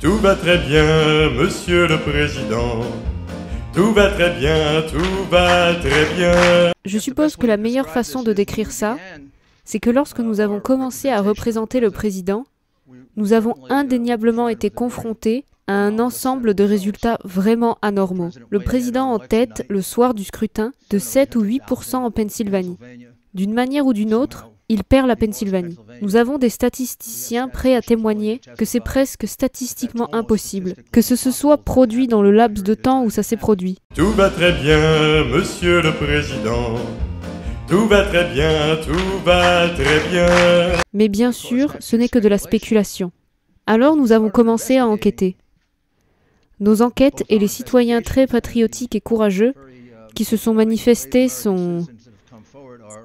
Tout va très bien, monsieur le président. Tout va très bien, tout va très bien. Je suppose que la meilleure façon de décrire ça, c'est que lorsque nous avons commencé à représenter le président, nous avons indéniablement été confrontés à un ensemble de résultats vraiment anormaux. Le président en tête, le soir du scrutin, de 7 ou 8% en Pennsylvanie. D'une manière ou d'une autre, il perd la Pennsylvanie. Nous avons des statisticiens prêts à témoigner que c'est presque statistiquement impossible, que ce se soit produit dans le laps de temps où ça s'est produit. Tout va très bien, monsieur le président. Tout va très bien, tout va très bien. Mais bien sûr, ce n'est que de la spéculation. Alors nous avons commencé à enquêter. Nos enquêtes et les citoyens très patriotiques et courageux qui se sont manifestés sont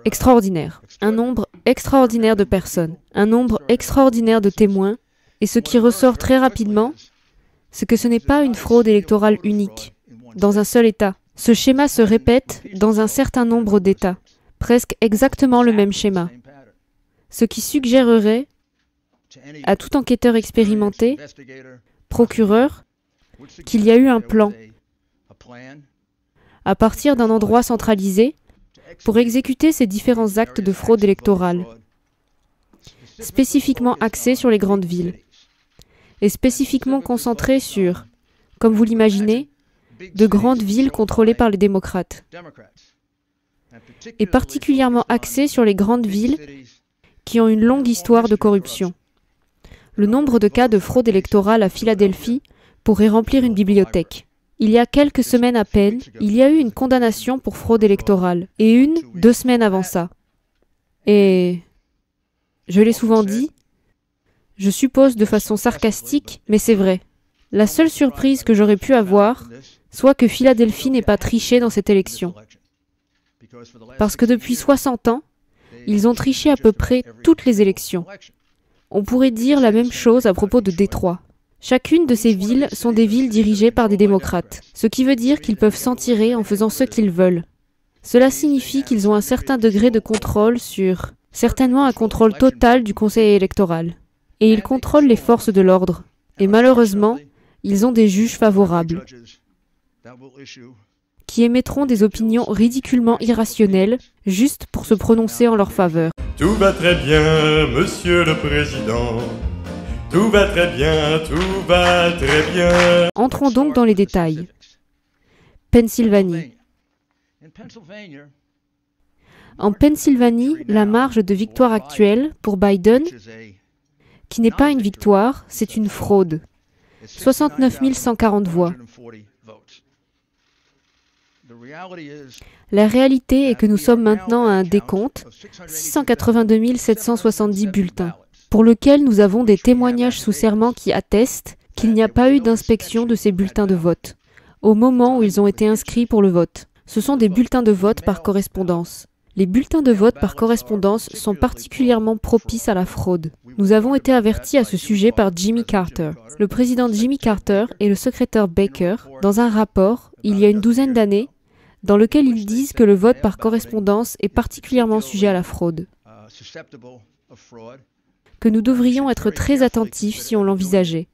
extraordinaires. Un nombre extraordinaire de personnes, un nombre extraordinaire de témoins, et ce qui ressort très rapidement, c'est que ce n'est pas une fraude électorale unique, dans un seul État. Ce schéma se répète dans un certain nombre d'États, presque exactement le même schéma. Ce qui suggérerait à tout enquêteur expérimenté, procureur, qu'il y a eu un plan à partir d'un endroit centralisé pour exécuter ces différents actes de fraude électorale, spécifiquement axés sur les grandes villes, et spécifiquement concentrés sur, comme vous l'imaginez, de grandes villes contrôlées par les démocrates, et particulièrement axés sur les grandes villes qui ont une longue histoire de corruption. Le nombre de cas de fraude électorale à Philadelphie pourrait remplir une bibliothèque. Il y a quelques semaines à peine, il y a eu une condamnation pour fraude électorale, et une 2 semaines avant ça. Et je l'ai souvent dit, je suppose de façon sarcastique, mais c'est vrai. La seule surprise que j'aurais pu avoir, soit que Philadelphie n'ait pas triché dans cette élection. Parce que depuis 60 ans, ils ont triché à peu près toutes les élections. On pourrait dire la même chose à propos de Détroit. Chacune de ces villes sont des villes dirigées par des démocrates, ce qui veut dire qu'ils peuvent s'en tirer en faisant ce qu'ils veulent. Cela signifie qu'ils ont un certain degré de contrôle sur, certainement un contrôle total du conseil électoral. Et ils contrôlent les forces de l'ordre. Et malheureusement, ils ont des juges favorables, qui émettront des opinions ridiculement irrationnelles, juste pour se prononcer en leur faveur. Tout va très bien, monsieur le président. Tout va très bien, tout va très bien. Entrons donc dans les détails. Pennsylvanie. En Pennsylvanie, la marge de victoire actuelle pour Biden, qui n'est pas une victoire, c'est une fraude. 69 140 voix. La réalité est que nous sommes maintenant à un décompte, 682 770 bulletins, pour lequel nous avons des témoignages sous serment qui attestent qu'il n'y a pas eu d'inspection de ces bulletins de vote, au moment où ils ont été inscrits pour le vote. Ce sont des bulletins de vote par correspondance. Les bulletins de vote par correspondance sont particulièrement propices à la fraude. Nous avons été avertis à ce sujet par Jimmy Carter. Le président Jimmy Carter et le secrétaire Baker, dans un rapport, il y a une 12aine d'années, dans lequel ils disent que le vote par correspondance est particulièrement sujet à la fraude, que nous devrions être très attentifs si on l'envisageait,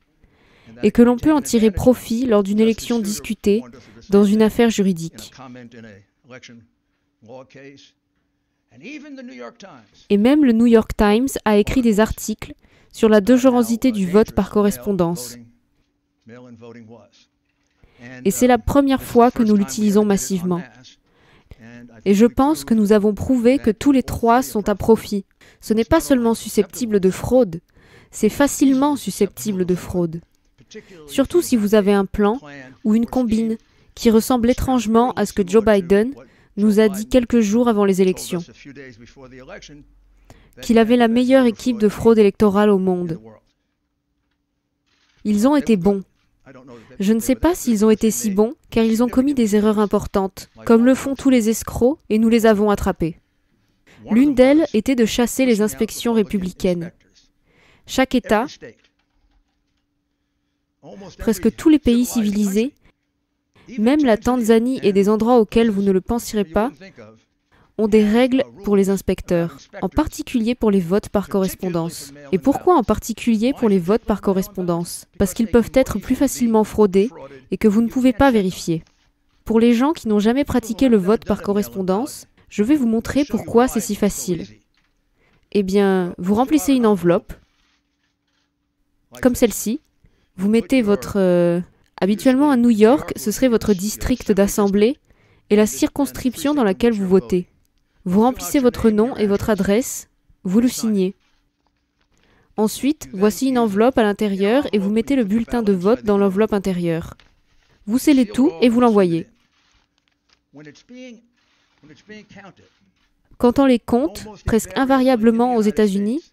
et que l'on peut en tirer profit lors d'une élection discutée dans une affaire juridique. Et même le New York Times a écrit des articles sur la dangerosité du vote par correspondance. Et c'est la première fois que nous l'utilisons massivement. Et je pense que nous avons prouvé que tous les trois sont à profit. Ce n'est pas seulement susceptible de fraude, c'est facilement susceptible de fraude. Surtout si vous avez un plan ou une combine qui ressemble étrangement à ce que Joe Biden nous a dit quelques jours avant les élections, qu'il avait la meilleure équipe de fraude électorale au monde. Ils ont été bons. Je ne sais pas s'ils ont été si bons, car ils ont commis des erreurs importantes, comme le font tous les escrocs, et nous les avons attrapés. L'une d'elles était de chasser les inspections républicaines. Chaque État, presque tous les pays civilisés, même la Tanzanie et des endroits auxquels vous ne le penserez pas, ont des règles pour les inspecteurs, en particulier pour les votes par correspondance. Et pourquoi en particulier pour les votes par correspondance? Parce qu'ils peuvent être plus facilement fraudés et que vous ne pouvez pas vérifier. Pour les gens qui n'ont jamais pratiqué le vote par correspondance, je vais vous montrer pourquoi c'est si facile. Eh bien, vous remplissez une enveloppe, comme celle-ci. Vous mettez votre... habituellement à New York, ce serait votre district d'assemblée et la circonscription dans laquelle vous votez. Vous remplissez votre nom et votre adresse, vous le signez. Ensuite, voici une enveloppe à l'intérieur et vous mettez le bulletin de vote dans l'enveloppe intérieure. Vous scellez tout et vous l'envoyez. Quand on les compte, presque invariablement aux États-Unis,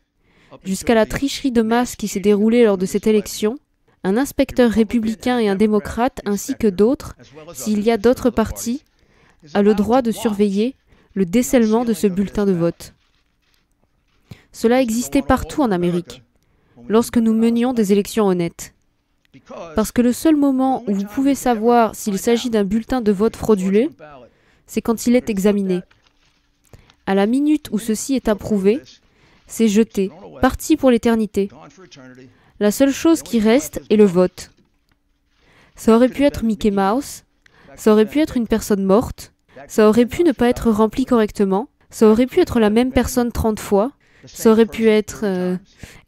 jusqu'à la tricherie de masse qui s'est déroulée lors de cette élection, un inspecteur républicain et un démocrate, ainsi que d'autres, s'il y a d'autres partis, a le droit de surveiller le décèlement de ce bulletin de vote. Cela existait partout en Amérique, lorsque nous menions des élections honnêtes. Parce que le seul moment où vous pouvez savoir s'il s'agit d'un bulletin de vote frauduleux, c'est quand il est examiné. À la minute où ceci est approuvé, c'est jeté, parti pour l'éternité. La seule chose qui reste est le vote. Ça aurait pu être Mickey Mouse, ça aurait pu être une personne morte, ça aurait pu ne pas être rempli correctement, ça aurait pu être la même personne 30 fois, ça aurait pu être...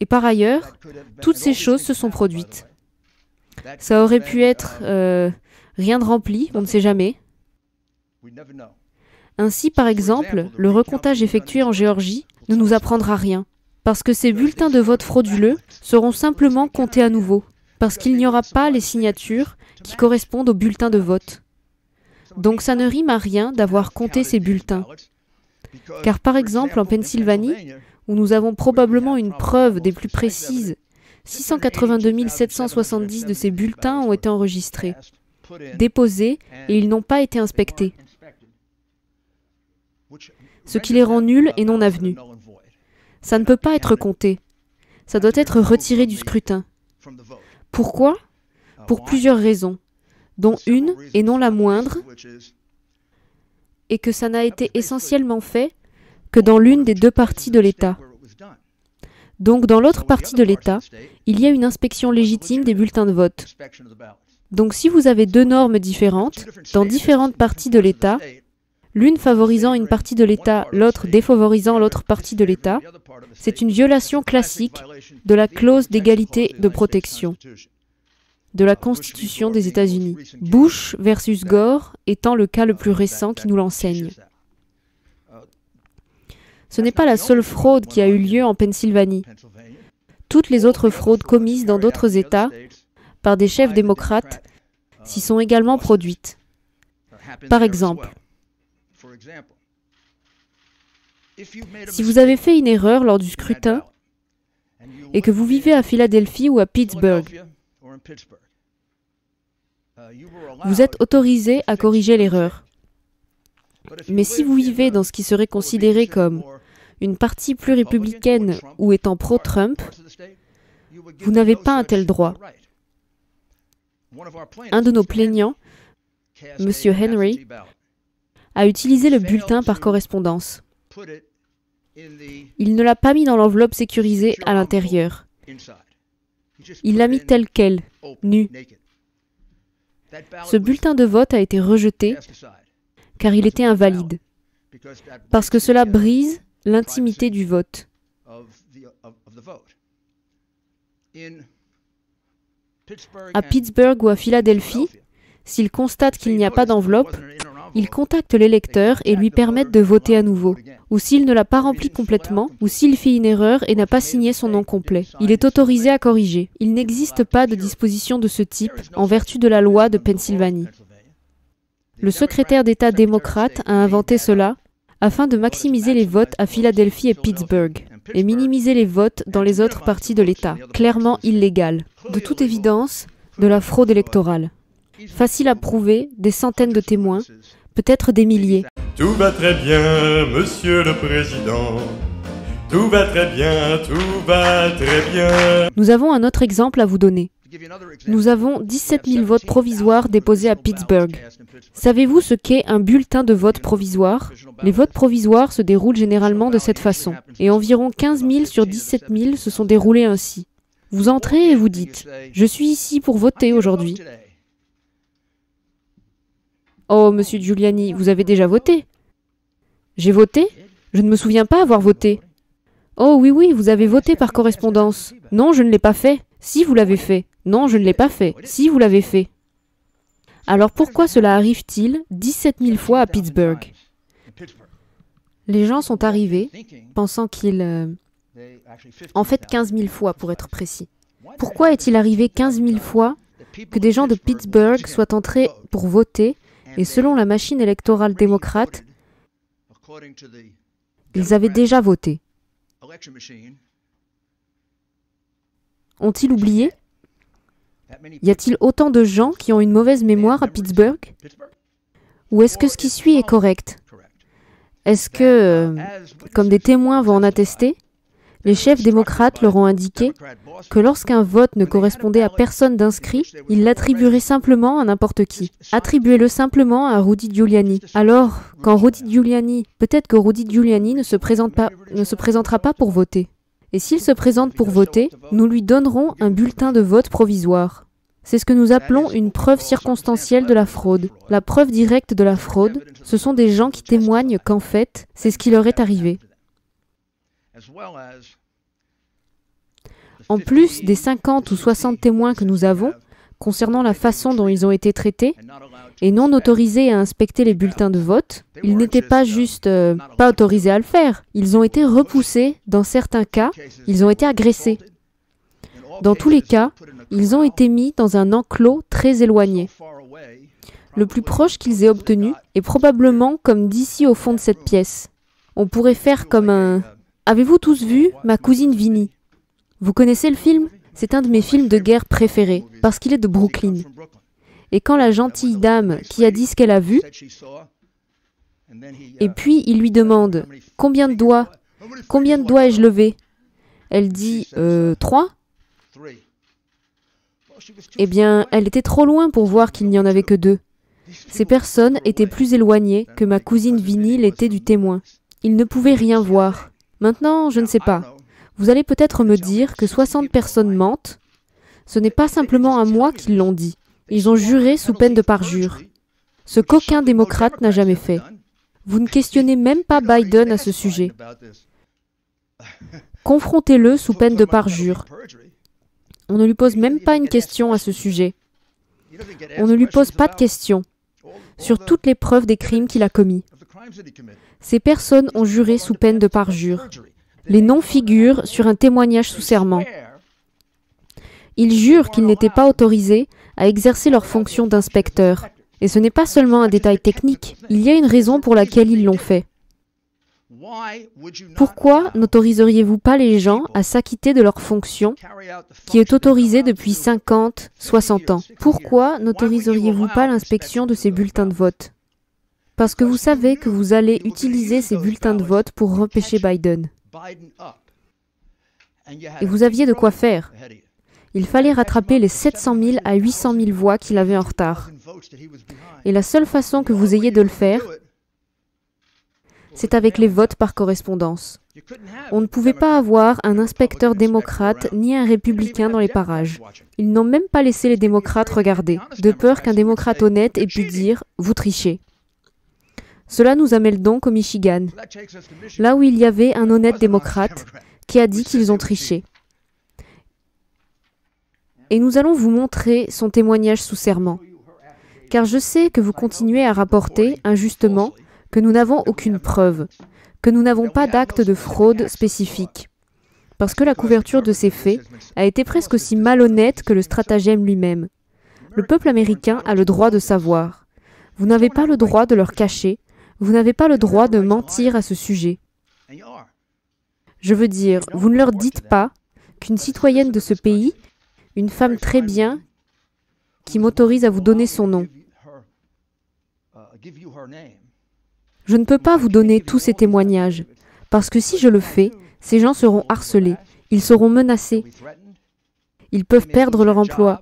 Et par ailleurs, toutes ces choses se sont produites. Ça aurait pu être rien de rempli, on ne sait jamais. Ainsi, par exemple, le recomptage effectué en Géorgie ne nous apprendra rien, parce que ces bulletins de vote frauduleux seront simplement comptés à nouveau, parce qu'il n'y aura pas les signatures qui correspondent aux bulletins de vote. Donc ça ne rime à rien d'avoir compté ces bulletins. Car par exemple, en Pennsylvanie, où nous avons probablement une preuve des plus précises, 682 770 de ces bulletins ont été enregistrés, déposés, et ils n'ont pas été inspectés. Ce qui les rend nuls et non avenus. Ça ne peut pas être compté. Ça doit être retiré du scrutin. Pourquoi? Pour plusieurs raisons, dont une, et non la moindre, est que ça n'a été essentiellement fait que dans l'une des deux parties de l'État. Donc dans l'autre partie de l'État, il y a une inspection légitime des bulletins de vote. Donc si vous avez deux normes différentes, dans différentes parties de l'État, l'une favorisant une partie de l'État, l'autre défavorisant l'autre partie de l'État, c'est une violation classique de la clause d'égalité de protection de la Constitution des États-Unis. Bush versus Gore étant le cas le plus récent qui nous l'enseigne. Ce n'est pas la seule fraude qui a eu lieu en Pennsylvanie. Toutes les autres fraudes commises dans d'autres États par des chefs démocrates s'y sont également produites. Par exemple, si vous avez fait une erreur lors du scrutin et que vous vivez à Philadelphie ou à Pittsburgh, vous êtes autorisé à corriger l'erreur. Mais si vous vivez dans ce qui serait considéré comme une partie plus républicaine ou étant pro-Trump, vous n'avez pas un tel droit. Un de nos plaignants, M. Henry, a utilisé le bulletin par correspondance. Il ne l'a pas mis dans l'enveloppe sécurisée à l'intérieur. Il l'a mis tel quel, nu. Ce bulletin de vote a été rejeté car il était invalide, parce que cela brise l'intimité du vote. À Pittsburgh ou à Philadelphie, s'ils constatent qu'il n'y a pas d'enveloppe, ils contactent l'électeur et lui permettent de voter à nouveau. Ou s'il ne l'a pas rempli complètement, ou s'il fait une erreur et n'a pas signé son nom complet. Il est autorisé à corriger. Il n'existe pas de disposition de ce type en vertu de la loi de Pennsylvanie. Le secrétaire d'État démocrate a inventé cela afin de maximiser les votes à Philadelphie et Pittsburgh et minimiser les votes dans les autres parties de l'État, clairement illégales. De toute évidence, de la fraude électorale. Facile à prouver, des centaines de témoins, peut-être des milliers. Tout va très bien, Monsieur le Président. Tout va très bien, tout va très bien. Nous avons un autre exemple à vous donner. Nous avons 17 000 votes provisoires déposés à Pittsburgh. Savez-vous ce qu'est un bulletin de vote provisoire? Les votes provisoires se déroulent généralement de cette façon, et environ 15 000 sur 17 000 se sont déroulés ainsi. Vous entrez et vous dites « Je suis ici pour voter aujourd'hui ». Oh, monsieur Giuliani, vous avez déjà voté? J'ai voté? Je ne me souviens pas avoir voté. Oh oui, oui, vous avez voté par correspondance. Non, je ne l'ai pas fait. Si, vous l'avez fait. Non, je ne l'ai pas fait. Si, vous l'avez fait. Alors pourquoi cela arrive-t-il 17 000 fois à Pittsburgh? Les gens sont arrivés pensant qu'ils... En fait, 15 000 fois pour être précis. Pourquoi est-il arrivé 15 000 fois que des gens de Pittsburgh soient entrés pour voter et selon la machine électorale démocrate, ils avaient déjà voté? Ont-ils oublié? Y a-t-il autant de gens qui ont une mauvaise mémoire à Pittsburgh? Ou est-ce que ce qui suit est correct? Est-ce que, comme des témoins vont en attester, les chefs démocrates leur ont indiqué que lorsqu'un vote ne correspondait à personne d'inscrit, ils l'attribueraient simplement à n'importe qui. Attribuez-le simplement à Rudy Giuliani. Alors, quand Rudy Giuliani, peut-être que Rudy Giuliani ne se présentera pas pour voter. Et s'il se présente pour voter, nous lui donnerons un bulletin de vote provisoire. C'est ce que nous appelons une preuve circonstancielle de la fraude. La preuve directe de la fraude, ce sont des gens qui témoignent qu'en fait, c'est ce qui leur est arrivé. En plus des 50 ou 60 témoins que nous avons, concernant la façon dont ils ont été traités, et non autorisés à inspecter les bulletins de vote, ils n'étaient pas juste pas autorisés à le faire. Ils ont été repoussés, dans certains cas, ils ont été agressés. Dans tous les cas, ils ont été mis dans un enclos très éloigné. Le plus proche qu'ils aient obtenu est probablement comme d'ici au fond de cette pièce. On pourrait faire comme un... Avez-vous tous vu Ma cousine Vinnie? Vous connaissez le film? C'est un de mes films de guerre préférés, parce qu'il est de Brooklyn. Et quand la gentille dame qui a dit ce qu'elle a vu, et puis il lui demande « Combien de doigts ai-je levé ?» Elle dit « 3 ?» Eh bien, elle était trop loin pour voir qu'il n'y en avait que 2. Ces personnes étaient plus éloignées que ma cousine Vinnie l'était du témoin. Ils ne pouvaient rien voir. Maintenant, je ne sais pas. Vous allez peut-être me dire que 60 personnes mentent. Ce n'est pas simplement à moi qu'ils l'ont dit. Ils ont juré sous peine de parjure. Ce qu'aucun démocrate n'a jamais fait. Vous ne questionnez même pas Biden à ce sujet. Confrontez-le sous peine de parjure. On ne lui pose même pas une question à ce sujet. On ne lui pose pas de questions sur toutes les preuves des crimes qu'il a commis. Ces personnes ont juré sous peine de parjure. Les noms figurent sur un témoignage sous serment. Ils jurent qu'ils n'étaient pas autorisés à exercer leur fonction d'inspecteur. Et ce n'est pas seulement un détail technique. Il y a une raison pour laquelle ils l'ont fait. Pourquoi n'autoriseriez-vous pas les gens à s'acquitter de leur fonction qui est autorisée depuis 50, 60 ans? Pourquoi n'autoriseriez-vous pas l'inspection de ces bulletins de vote? Parce que vous savez que vous allez utiliser ces bulletins de vote pour repêcher Biden. Et vous aviez de quoi faire. Il fallait rattraper les 700 000 à 800 000 voix qu'il avait en retard. Et la seule façon que vous ayez de le faire, c'est avec les votes par correspondance. On ne pouvait pas avoir un inspecteur démocrate ni un républicain dans les parages. Ils n'ont même pas laissé les démocrates regarder, de peur qu'un démocrate honnête ait pu dire « vous trichez ». Cela nous amène donc au Michigan, là où il y avait un honnête démocrate qui a dit qu'ils ont triché. Et nous allons vous montrer son témoignage sous serment. Car je sais que vous continuez à rapporter, injustement, que nous n'avons aucune preuve, que nous n'avons pas d'acte de fraude spécifique. Parce que la couverture de ces faits a été presque aussi malhonnête que le stratagème lui-même. Le peuple américain a le droit de savoir. Vous n'avez pas le droit de leur cacher, vous n'avez pas le droit de mentir à ce sujet. Je veux dire, vous ne leur dites pas qu'une citoyenne de ce pays, une femme très bien, qui m'autorise à vous donner son nom. Je ne peux pas vous donner tous ces témoignages, parce que si je le fais, ces gens seront harcelés, ils seront menacés, Ils peuvent perdre leur emploi.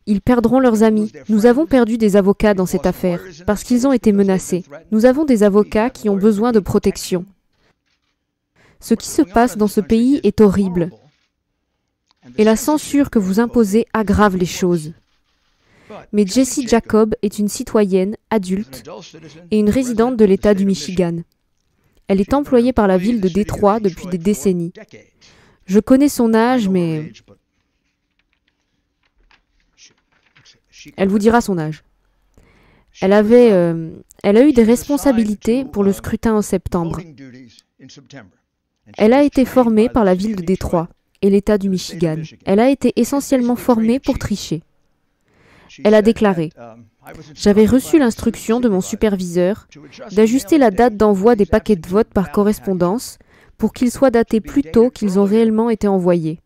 Ils perdront leurs amis. Nous avons perdu des avocats dans cette affaire, parce qu'ils ont été menacés. Nous avons des avocats qui ont besoin de protection. Ce qui se passe dans ce pays est horrible. Et la censure que vous imposez aggrave les choses. Mais Jessie Jacob est une citoyenne adulte et une résidente de l'État du Michigan. Elle est employée par la ville de Détroit depuis des décennies. Je connais son âge, mais... Elle vous dira son âge. Elle a eu des responsabilités pour le scrutin en septembre. Elle a été formée par la ville de Détroit et l'État du Michigan. Elle a été essentiellement formée pour tricher. Elle a déclaré « J'avais reçu l'instruction de mon superviseur d'ajuster la date d'envoi des paquets de vote par correspondance pour qu'ils soient datés plus tôt qu'ils ont réellement été envoyés.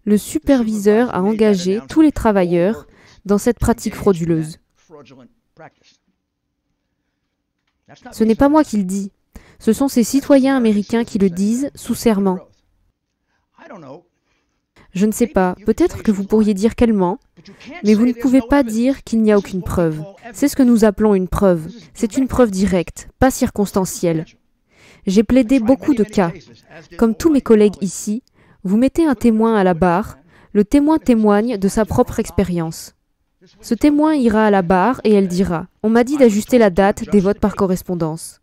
Le superviseur a engagé tous les travailleurs dans cette pratique frauduleuse. Ce n'est pas moi qui le dis. Ce sont ces citoyens américains qui le disent sous serment. Je ne sais pas, peut-être que vous pourriez dire qu'elle ment, mais vous ne pouvez pas dire qu'il n'y a aucune preuve. C'est ce que nous appelons une preuve. C'est une preuve directe, pas circonstancielle. J'ai plaidé beaucoup de cas. Comme tous mes collègues ici, vous mettez un témoin à la barre, le témoin témoigne de sa propre expérience. Ce témoin ira à la barre et elle dira « On m'a dit d'ajuster la date des votes par correspondance. »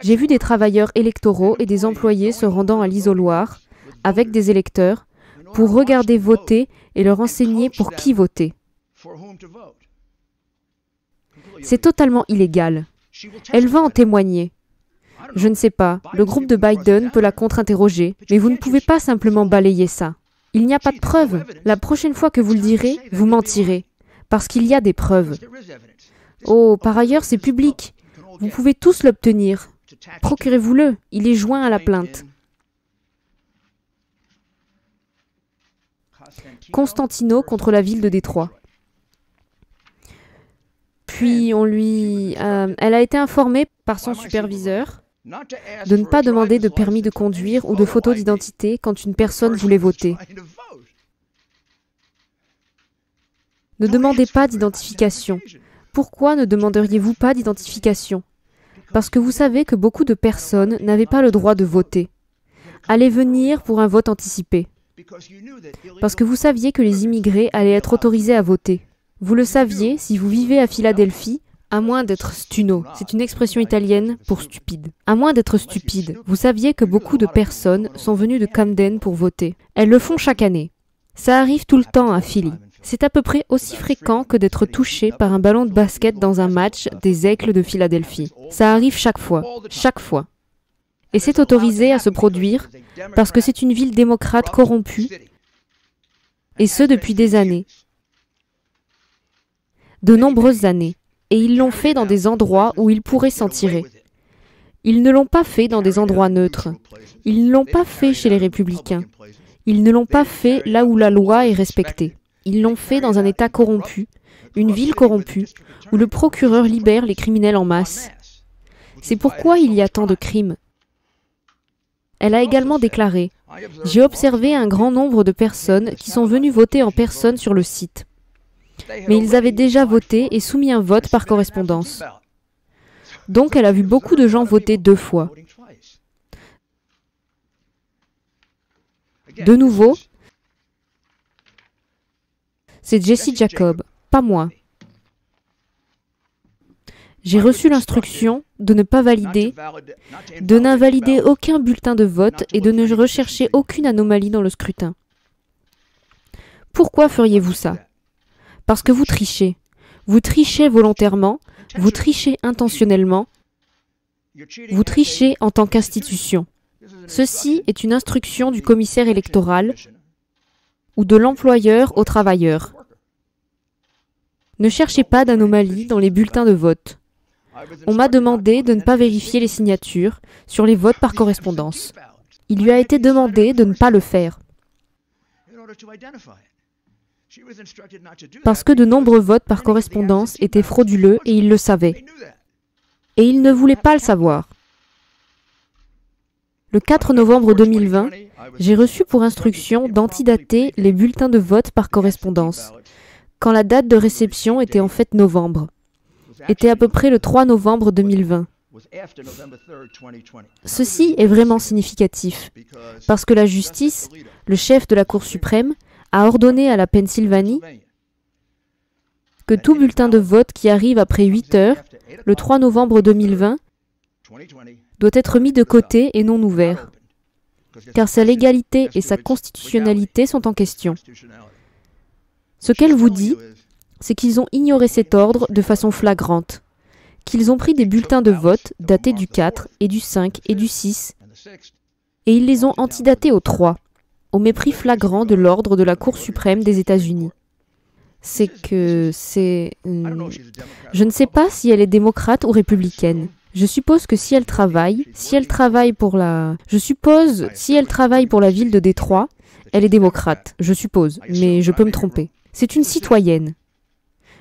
J'ai vu des travailleurs électoraux et des employés se rendant à l'isoloir avec des électeurs pour regarder voter et leur enseigner pour qui voter. C'est totalement illégal. Elle va en témoigner. Je ne sais pas, le groupe de Biden peut la contre-interroger, mais vous ne pouvez pas simplement balayer ça. Il n'y a pas de preuves. La prochaine fois que vous le direz, vous mentirez, parce qu'il y a des preuves. Oh, par ailleurs, c'est public. Vous pouvez tous l'obtenir. Procurez-vous-le, il est joint à la plainte. Constantino contre la ville de Détroit. Puis elle a été informée par son superviseur de ne pas demander de permis de conduire ou de photo d'identité quand une personne voulait voter. Ne demandez pas d'identification. Pourquoi ne demanderiez-vous pas d'identification? Parce que vous savez que beaucoup de personnes n'avaient pas le droit de voter. Allez venir pour un vote anticipé. Parce que vous saviez que les immigrés allaient être autorisés à voter. Vous le saviez si vous vivez à Philadelphie, à moins d'être stuno. C'est une expression italienne pour stupide. À moins d'être stupide, vous saviez que beaucoup de personnes sont venues de Camden pour voter. Elles le font chaque année. Ça arrive tout le temps à Philly. C'est à peu près aussi fréquent que d'être touché par un ballon de basket dans un match des Aigles de Philadelphie. Ça arrive chaque fois. Et c'est autorisé à se produire parce que c'est une ville démocrate corrompue, et ce depuis des années. De nombreuses années. Et ils l'ont fait dans des endroits où ils pourraient s'en tirer. Ils ne l'ont pas fait dans des endroits neutres. Ils ne l'ont pas fait chez les républicains. Ils ne l'ont pas fait là où la loi est respectée. Ils l'ont fait dans un État corrompu, une ville corrompue, où le procureur libère les criminels en masse. C'est pourquoi il y a tant de crimes. Elle a également déclaré « J'ai observé un grand nombre de personnes qui sont venues voter en personne sur le site. Mais ils avaient déjà voté et soumis un vote par correspondance. Donc elle a vu beaucoup de gens voter 2 fois. De nouveau, c'est Jessie Jacob, pas moi. J'ai reçu l'instruction de ne pas valider, de n'invalider aucun bulletin de vote et de ne rechercher aucune anomalie dans le scrutin. Pourquoi feriez-vous ça? Parce que vous trichez. Vous trichez volontairement, vous trichez intentionnellement, vous trichez en tant qu'institution. Ceci est une instruction du commissaire électoral ou de l'employeur au travailleur. Ne cherchez pas d'anomalie dans les bulletins de vote. On m'a demandé de ne pas vérifier les signatures sur les votes par correspondance. Il lui a été demandé de ne pas le faire. Parce que de nombreux votes par correspondance étaient frauduleux et il le savait. Et il ne voulait pas le savoir. Le 4 novembre 2020, j'ai reçu pour instruction d'antidater les bulletins de vote par correspondance, quand la date de réception était en fait novembre, était à peu près le 3 novembre 2020. Ceci est vraiment significatif, parce que la justice, le chef de la Cour suprême, a ordonné à la Pennsylvanie que tout bulletin de vote qui arrive après 8 heures, le 3 novembre 2020, doit être mis de côté et non ouvert, car sa légalité et sa constitutionnalité sont en question. Ce qu'elle vous dit, c'est qu'ils ont ignoré cet ordre de façon flagrante, qu'ils ont pris des bulletins de vote datés du 4 et du 5 et du 6, et ils les ont antidatés au 3, au mépris flagrant de l'ordre de la Cour suprême des États-Unis. Je ne sais pas si elle est démocrate ou républicaine. Je suppose que si elle travaille pour la ville de Détroit, elle est démocrate, je suppose, mais je peux me tromper. C'est une citoyenne.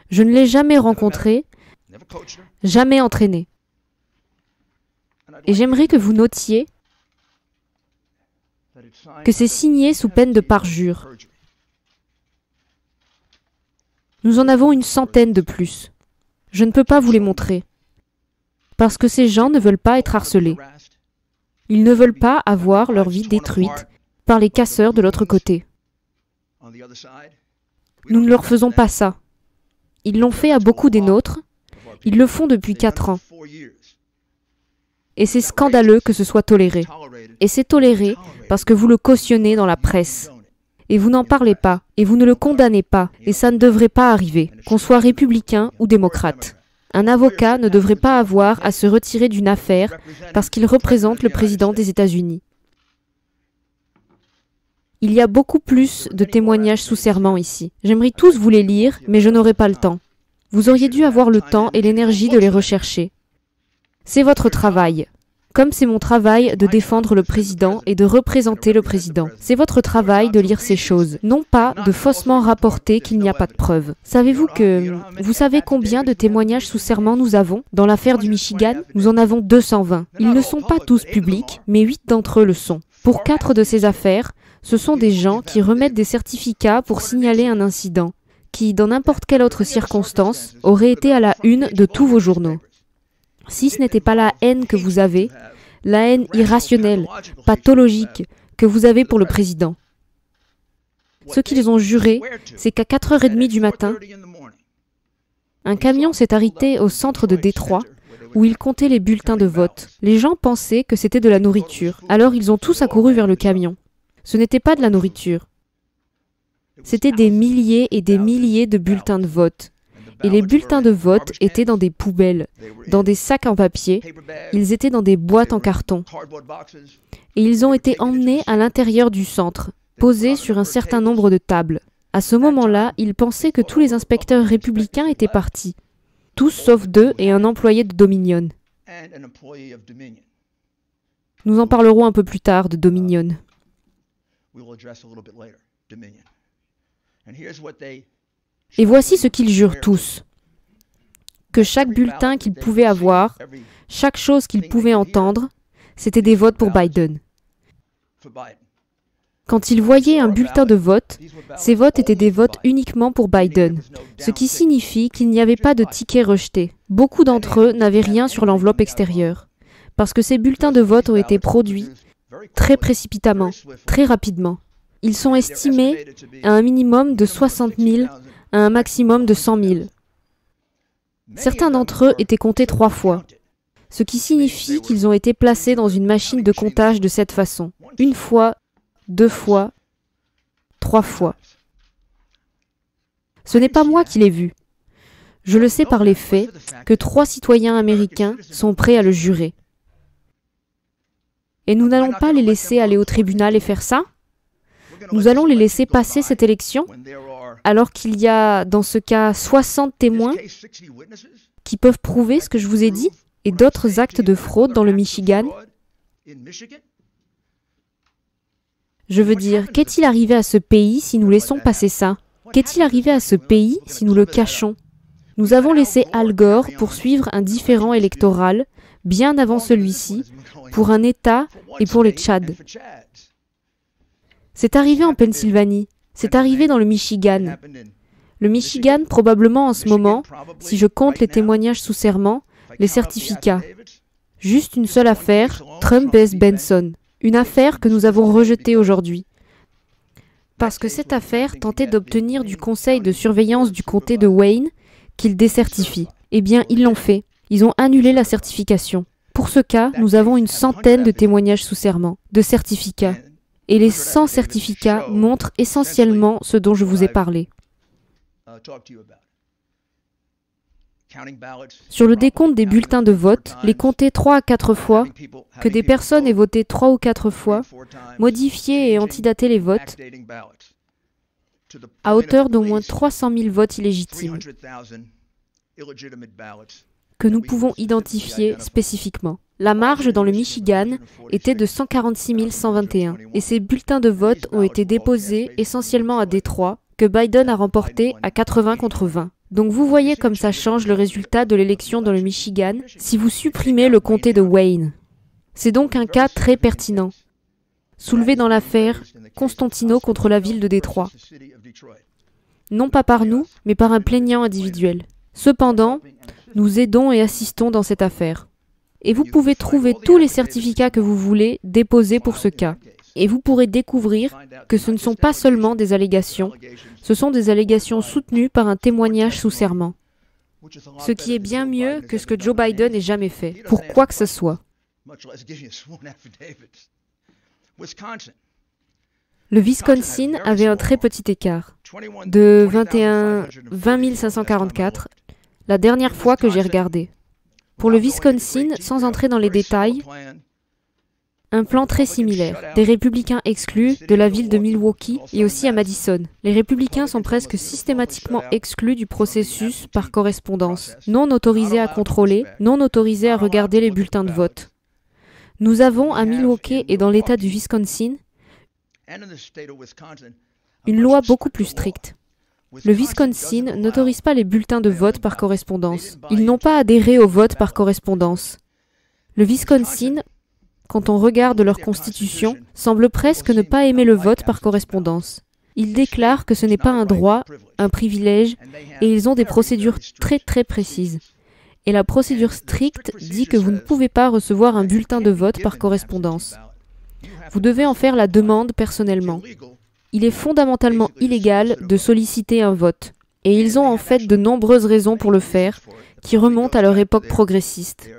Je ne l'ai jamais rencontrée, jamais entraînée. Et j'aimerais que vous notiez que c'est signé sous peine de parjure. Nous en avons une centaine de plus. Je ne peux pas vous les montrer. Parce que ces gens ne veulent pas être harcelés. Ils ne veulent pas avoir leur vie détruite par les casseurs de l'autre côté. Nous ne leur faisons pas ça. Ils l'ont fait à beaucoup des nôtres. Ils le font depuis 4 ans. Et c'est scandaleux que ce soit toléré. Et c'est toléré parce que vous le cautionnez dans la presse. Et vous n'en parlez pas, et vous ne le condamnez pas, et ça ne devrait pas arriver, qu'on soit républicain ou démocrate. Un avocat ne devrait pas avoir à se retirer d'une affaire parce qu'il représente le président des États-Unis. Il y a beaucoup plus de témoignages sous serment ici. J'aimerais tous vous les lire, mais je n'aurai pas le temps. Vous auriez dû avoir le temps et l'énergie de les rechercher. C'est votre travail. Comme c'est mon travail de défendre le président et de représenter le président. C'est votre travail de lire ces choses, non pas de faussement rapporter qu'il n'y a pas de preuves. Vous savez combien de témoignages sous serment nous avons dans l'affaire du Michigan? Nous en avons 220. Ils ne sont pas tous publics, mais 8 d'entre eux le sont. Pour 4 de ces affaires, ce sont des gens qui remettent des certificats pour signaler un incident, qui, dans n'importe quelle autre circonstance, aurait été à la une de tous vos journaux. Si ce n'était pas la haine que vous avez, la haine irrationnelle, pathologique, que vous avez pour le président. Ce qu'ils ont juré, c'est qu'à 4h30 du matin, un camion s'est arrêté au centre de Détroit, où ils comptaient les bulletins de vote. Les gens pensaient que c'était de la nourriture, alors ils ont tous accouru vers le camion. Ce n'était pas de la nourriture. C'était des milliers et des milliers de bulletins de vote. Et les bulletins de vote étaient dans des poubelles, dans des sacs en papier, ils étaient dans des boîtes en carton. Et ils ont été emmenés à l'intérieur du centre, posés sur un certain nombre de tables. À ce moment-là, ils pensaient que tous les inspecteurs républicains étaient partis, tous sauf 2 et un employé de Dominion. Nous en parlerons un peu plus tard de Dominion. Et voici ce qu'ils jurent tous, que chaque bulletin qu'ils pouvaient avoir, chaque chose qu'ils pouvaient entendre, c'était des votes pour Biden. Quand ils voyaient un bulletin de vote, ces votes étaient des votes uniquement pour Biden, ce qui signifie qu'il n'y avait pas de tickets rejetés. Beaucoup d'entre eux n'avaient rien sur l'enveloppe extérieure, parce que ces bulletins de vote ont été produits très précipitamment, très rapidement. Ils sont estimés à un minimum de 60 000 à un maximum de 100 000. Certains d'entre eux étaient comptés 3 fois, ce qui signifie qu'ils ont été placés dans une machine de comptage de cette façon. 1 fois, 2 fois, 3 fois. Ce n'est pas moi qui l'ai vu. Je le sais par les faits que 3 citoyens américains sont prêts à le jurer. Et nous n'allons pas les laisser aller au tribunal et faire ça? Nous allons les laisser passer cette élection alors qu'il y a, dans ce cas, 60 témoins qui peuvent prouver ce que je vous ai dit et d'autres actes de fraude dans le Michigan. Je veux dire, qu'est-il arrivé à ce pays si nous laissons passer ça? Qu'est-il arrivé à ce pays si nous le cachons? Nous avons laissé Al Gore poursuivre un différend électoral, bien avant celui-ci, pour un État et pour le Tchad. C'est arrivé en Pennsylvanie, c'est arrivé dans le Michigan. Le Michigan, probablement en ce moment, si je compte les témoignages sous serment, les certificats. Juste une seule affaire, Trump vs Benson. Une affaire que nous avons rejetée aujourd'hui. Parce que cette affaire tentait d'obtenir du conseil de surveillance du comté de Wayne qu'il décertifie. Eh bien, ils l'ont fait. Ils ont annulé la certification. Pour ce cas, nous avons une centaine de témoignages sous serment, de certificats. Et les 100 certificats montrent essentiellement ce dont je vous ai parlé. Sur le décompte des bulletins de vote, les compter 3 à 4 fois, que des personnes aient voté 3 ou 4 fois, modifié et antidaté les votes, à hauteur d'au moins 300 000 votes illégitimes, que nous pouvons identifier spécifiquement. La marge dans le Michigan était de 146 121, et ces bulletins de vote ont été déposés essentiellement à Détroit, que Biden a remporté à 80 contre 20. Donc vous voyez comme ça change le résultat de l'élection dans le Michigan si vous supprimez le comté de Wayne. C'est donc un cas très pertinent, soulevé dans l'affaire Constantino contre la ville de Détroit. Non pas par nous, mais par un plaignant individuel. Cependant, nous aidons et assistons dans cette affaire. Et vous pouvez trouver tous les certificats que vous voulez déposés pour ce cas. Et vous pourrez découvrir que ce ne sont pas seulement des allégations, ce sont des allégations soutenues par un témoignage sous serment. Ce qui est bien mieux que ce que Joe Biden ait jamais fait, pour quoi que ce soit. Le Wisconsin avait un très petit écart, de 20 544, la dernière fois que j'ai regardé. Pour le Wisconsin, sans entrer dans les détails, un plan très similaire. Des républicains exclus de la ville de Milwaukee et aussi à Madison. Les républicains sont presque systématiquement exclus du processus par correspondance, non autorisés à contrôler, non autorisés à regarder les bulletins de vote. Nous avons à Milwaukee et dans l'État du Wisconsin une loi beaucoup plus stricte. Le Wisconsin n'autorise pas les bulletins de vote par correspondance. Ils n'ont pas adhéré au vote par correspondance. Le Wisconsin, quand on regarde leur constitution, semble presque ne pas aimer le vote par correspondance. Ils déclarent que ce n'est pas un droit, un privilège, et ils ont des procédures très précises. Et la procédure stricte dit que vous ne pouvez pas recevoir un bulletin de vote par correspondance. Vous devez en faire la demande personnellement. Il est fondamentalement illégal de solliciter un vote. Et ils ont en fait de nombreuses raisons pour le faire, qui remontent à leur époque progressiste.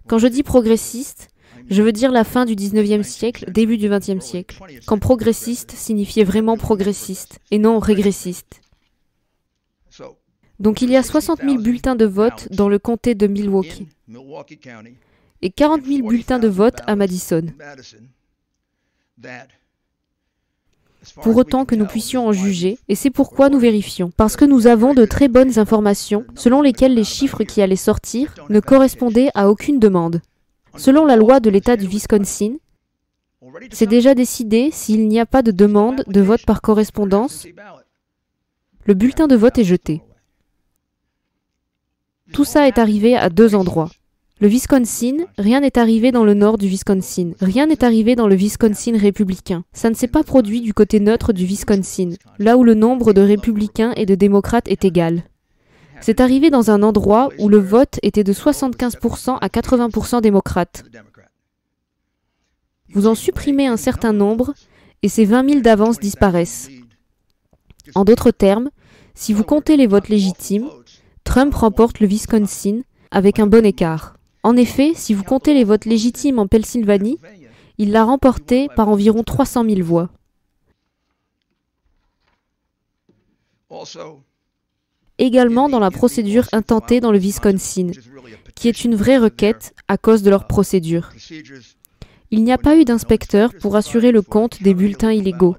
Quand je dis progressiste, je veux dire la fin du 19e siècle, début du 20e siècle, quand progressiste signifiait vraiment progressiste et non régressiste. Donc il y a 60 000 bulletins de vote dans le comté de Milwaukee et 40 000 bulletins de vote à Madison. Pour autant que nous puissions en juger, et c'est pourquoi nous vérifions, parce que nous avons de très bonnes informations selon lesquelles les chiffres qui allaient sortir ne correspondaient à aucune demande. Selon la loi de l'État du Wisconsin, c'est déjà décidé s'il n'y a pas de demande de vote par correspondance, le bulletin de vote est jeté. Tout ça est arrivé à 2 endroits. Le Wisconsin, rien n'est arrivé dans le nord du Wisconsin. Rien n'est arrivé dans le Wisconsin républicain. Ça ne s'est pas produit du côté neutre du Wisconsin, là où le nombre de républicains et de démocrates est égal. C'est arrivé dans un endroit où le vote était de 75% à 80% démocrates. Vous en supprimez un certain nombre et ces 20 000 d'avance disparaissent. En d'autres termes, si vous comptez les votes légitimes, Trump remporte le Wisconsin avec un bon écart. En effet, si vous comptez les votes légitimes en Pennsylvanie, il l'a remporté par environ 300 000 voix. Également dans la procédure intentée dans le Wisconsin, qui est une vraie requête à cause de leur procédure. Il n'y a pas eu d'inspecteur pour assurer le compte des bulletins illégaux.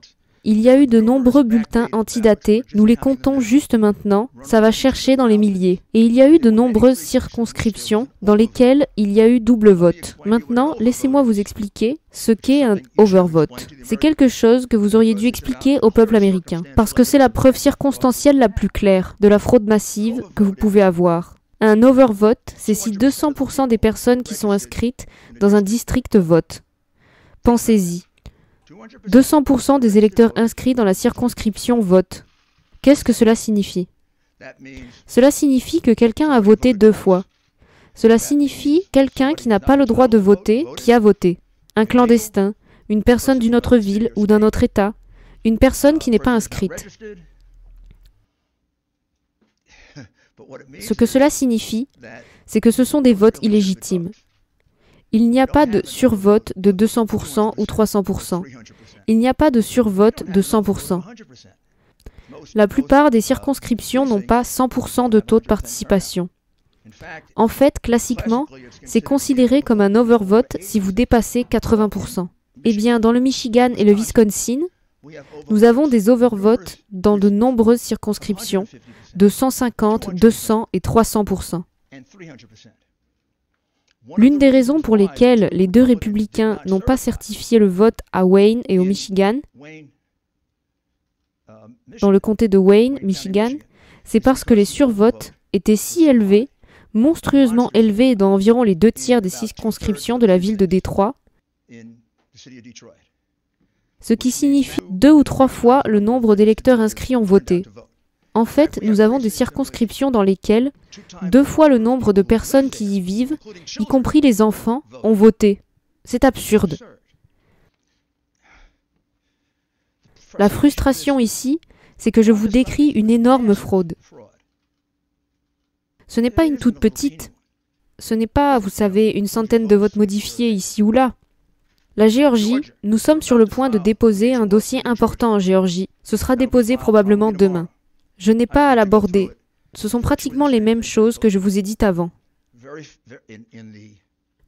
Il y a eu de nombreux bulletins antidatés, nous les comptons juste maintenant, ça va chercher dans les milliers. Et il y a eu de nombreuses circonscriptions dans lesquelles il y a eu double vote. Maintenant, laissez-moi vous expliquer ce qu'est un overvote. C'est quelque chose que vous auriez dû expliquer au peuple américain, parce que c'est la preuve circonstancielle la plus claire de la fraude massive que vous pouvez avoir. Un overvote, c'est si 200% des personnes qui sont inscrites dans un district votent. Pensez-y. 200% des électeurs inscrits dans la circonscription votent. Qu'est-ce que cela signifie? Cela signifie que quelqu'un a voté 2 fois. Cela signifie quelqu'un qui n'a pas le droit de voter, qui a voté. Un clandestin, une personne d'une autre ville ou d'un autre État, une personne qui n'est pas inscrite. Ce que cela signifie, c'est que ce sont des votes illégitimes. Il n'y a pas de survote de 200% ou 300%. Il n'y a pas de survote de 100%. La plupart des circonscriptions n'ont pas 100% de taux de participation. En fait, classiquement, c'est considéré comme un overvote si vous dépassez 80%. Eh bien, dans le Michigan et le Wisconsin, nous avons des overvotes dans de nombreuses circonscriptions de 150, 200 et 300%. L'une des raisons pour lesquelles les 2 républicains n'ont pas certifié le vote à Wayne et au Michigan, dans le comté de Wayne, Michigan, c'est parce que les survotes étaient si élevés, monstrueusement élevés dans environ les 2/3 des circonscriptions de la ville de Détroit, ce qui signifie 2 ou 3 fois le nombre d'électeurs inscrits ont voté. En fait, nous avons des circonscriptions dans lesquelles 2 fois le nombre de personnes qui y vivent, y compris les enfants, ont voté. C'est absurde. La frustration ici, c'est que je vous décris une énorme fraude. Ce n'est pas une toute petite. Ce n'est pas, vous savez, une centaine de votes modifiés ici ou là. La Géorgie, nous sommes sur le point de déposer un dossier important en Géorgie. Ce sera déposé probablement demain. Je n'ai pas à l'aborder. Ce sont pratiquement les mêmes choses que je vous ai dites avant.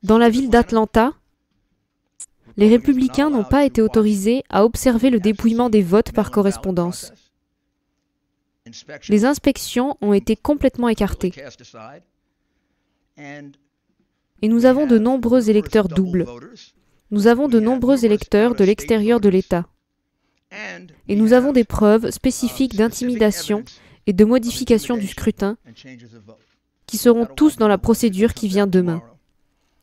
Dans la ville d'Atlanta, les républicains n'ont pas été autorisés à observer le dépouillement des votes par correspondance. Les inspections ont été complètement écartées. Et nous avons de nombreux électeurs doubles. Nous avons de nombreux électeurs de l'extérieur de l'État. Et nous avons des preuves spécifiques d'intimidation et de modification du scrutin qui seront tous dans la procédure qui vient demain.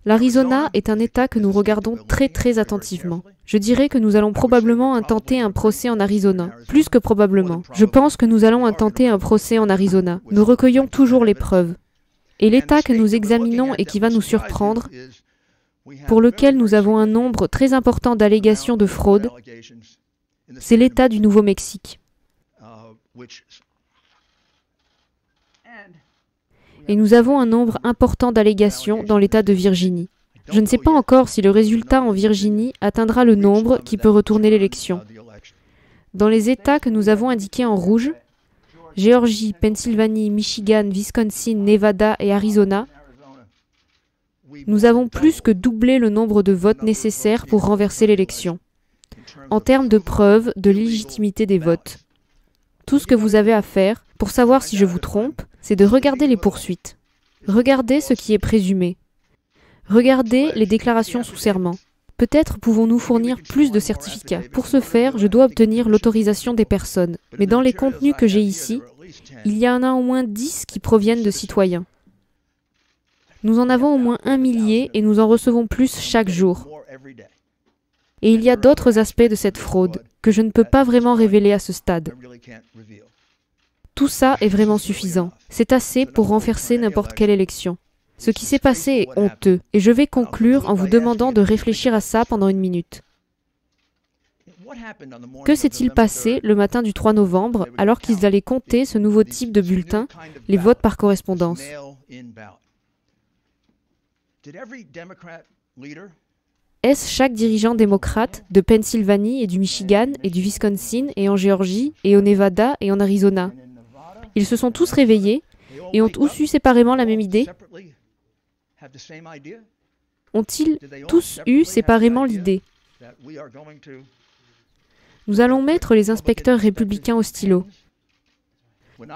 L'Arizona est un État que nous regardons très attentivement. Je dirais que nous allons probablement intenter un procès en Arizona. Plus que probablement. Je pense que nous allons intenter un procès en Arizona. Nous recueillons toujours les preuves. Et l'État que nous examinons et qui va nous surprendre, pour lequel nous avons un nombre très important d'allégations de fraude, c'est l'État du Nouveau-Mexique. Et nous avons un nombre important d'allégations dans l'État de Virginie. Je ne sais pas encore si le résultat en Virginie atteindra le nombre qui peut retourner l'élection. Dans les États que nous avons indiqués en rouge, Géorgie, Pennsylvanie, Michigan, Wisconsin, Nevada et Arizona, nous avons plus que doublé le nombre de votes nécessaires pour renverser l'élection, en termes de preuve de légitimité des votes. Tout ce que vous avez à faire, pour savoir si je vous trompe, c'est de regarder les poursuites. Regardez ce qui est présumé. Regardez les déclarations sous serment. Peut-être pouvons-nous fournir plus de certificats. Pour ce faire, je dois obtenir l'autorisation des personnes. Mais dans les contenus que j'ai ici, il y en a au moins 10 qui proviennent de citoyens. Nous en avons au moins 1 millier et nous en recevons plus chaque jour. Et il y a d'autres aspects de cette fraude que je ne peux pas vraiment révéler à ce stade. Tout ça est vraiment suffisant. C'est assez pour renverser n'importe quelle élection. Ce qui s'est passé est honteux, et je vais conclure en vous demandant de réfléchir à ça pendant 1 minute. Que s'est-il passé le matin du 3 novembre, alors qu'ils allaient compter ce nouveau type de bulletin, les votes par correspondance? Est-ce chaque dirigeant démocrate de Pennsylvanie et du Michigan et du Wisconsin et en Géorgie et au Nevada et en Arizona? Ils se sont tous réveillés et ont tous eu séparément la même idée? Ont-ils tous eu séparément l'idée? Nous allons mettre les inspecteurs républicains au stylo.